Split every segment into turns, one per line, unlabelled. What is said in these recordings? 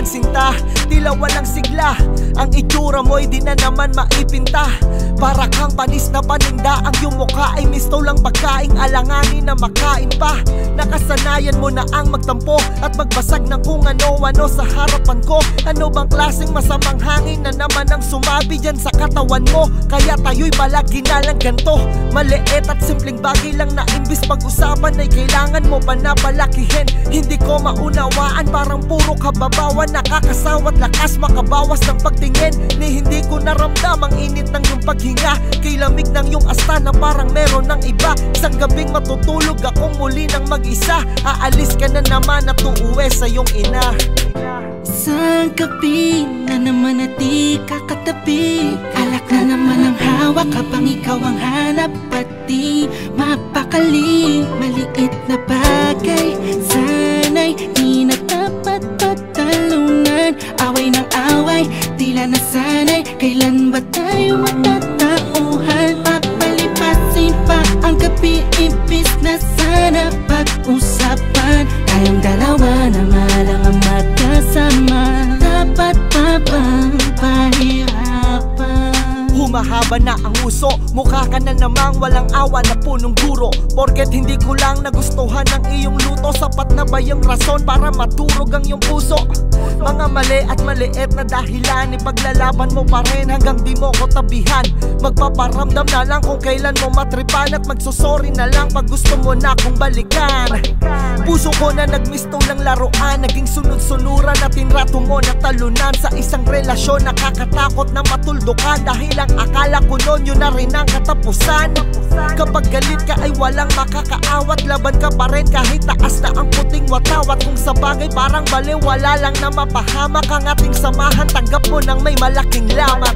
magsinta, tila walang sigla. Ang itsura mo'y di na naman maipinta. Para kang panis na paninda, ang iyong mukha ay misto lang pagkaing alanganin na makain pa. Nakasanayan mo na ang magtampo at magbasag ng kung ano-ano sa harapan ko. Ano bang klaseng masamang hangin na naman ang sumabi dyan sa katawan mo? Kaya tayo'y palagi na lang ganto. Maliit at simpleng bagay lang na imbis pag-usapan ay kailangan mo pa na palakihin. Hindi ko maunawaan, parang puro kababawan, nakakasawa't lakas makabawas ng pagtingin. Ni hindi ko naramdam ang init ng iyong paghinga, kay lamig ng iyong asta na parang meron ng iba. Isang gabing matutulog akong muli ng mag-isa, aalis ka na naman at uuwi sa iyong ina.
Isang gabi na naman na di kakatabi, alak na naman ang hawak habang ikaw ang hanap. Pati mapakali, maliit na bagay, sana'y di na dapat pagtalunan. Away ng away, tila nasanay, kailan ba tayo matatauhan? Papalipasin pa ang gabi, ibis na sana pag-usapan. Tayong dalawa na malang ang magkasama, dapat pa bang pahirapan?
Humahaba na ang uso, mukha ka na namang walang awa na punong guro. Porket hindi ko lang nagustuhan ang iyong luto, sapat na ba yung rason para maturog ang iyong puso? Mga mali at maliit na dahilan, ipaglalaban mo pa rin hanggang di mo ko tabihan. Magpaparamdam na lang kung kailan mo matripan, at magsusorry na lang pag gusto mo na kong balikan. Puso ko na nagmisto lang laruan, naging sunod-sunuran at tinrato mo na talunan. Sa isang relasyon nakakatakot na matuldukan, dahil ang akala ko noon yun na rin ang katapusan. Kapag galit ka ay walang makakaawat, laban ka pa rin kahit taas na ang puting watawat. Kung sa bagay parang baliw, wala lang na mapahamak ang ating samahan, tanggap mo nang may malaking lamat.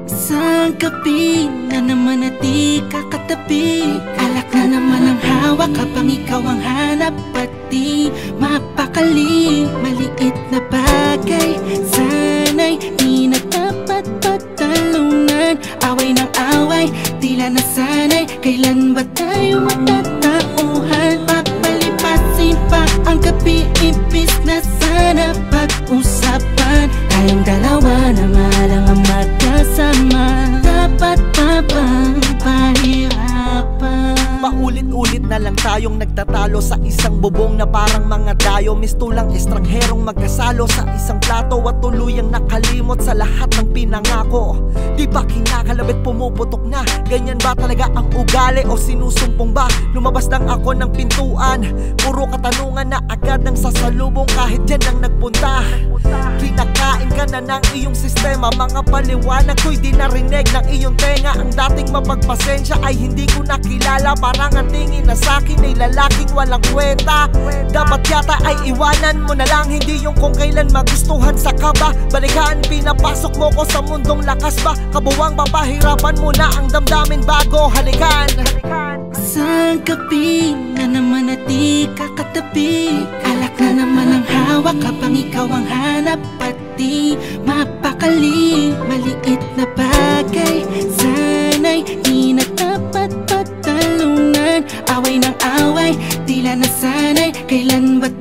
Isang gabi na naman na di kakatabi, alak na naman ang hawak habang ikaw ang hanap. Pati mapakali, maliit na bagay, sana'y di na dapat pagtalunan. Away ng away, tila nasanay, kailan ba tayo matatauhan? Papalipasin pa ang gabi, ibis na sana pag-usapan. Tayong dalawa na malang ang magkasama, dapat pa bang pahirapan?
Paulit-ulit na lang tayong nagtatalo sa isang bubong na parang mga dayo. Mistulang estrangherong magkasalo sa isang plato, at tuluyang nakalimot sa lahat ng pinangako. Di ba kinakalabit pumuputok na? Ganyan ba talaga ang ugali o sinusumpong ba? Lumabas lang ako ng pintuan, puro katanungan na agad ng sasalubong kahit dyan ang nagpunta. Kinakain ka na ng iyong sistema, mga paliwanag ko'y di narinig ng iyong tenga. Ang dating mapagpasensya ay hindi ko nakilala, parang ang tingin na sa'kin ay lalaking walang kwenta. Dapat yata ay iwanan mo na lang, hindi yung kung kailan magustuhan sa kaba. Balikan, pinapasok mo ko sa mundong lakas ba? Kabuwang papahirapan mo na ang damdamin bago halikan.
Isang gabi na naman na di kakatabi, alak na naman ang hawak habang ikaw ang hanap. Pati mapakali, maliit na bagay, sana'y di na dapat pagtalunan. Away ng away, tila nasanay, kailan ba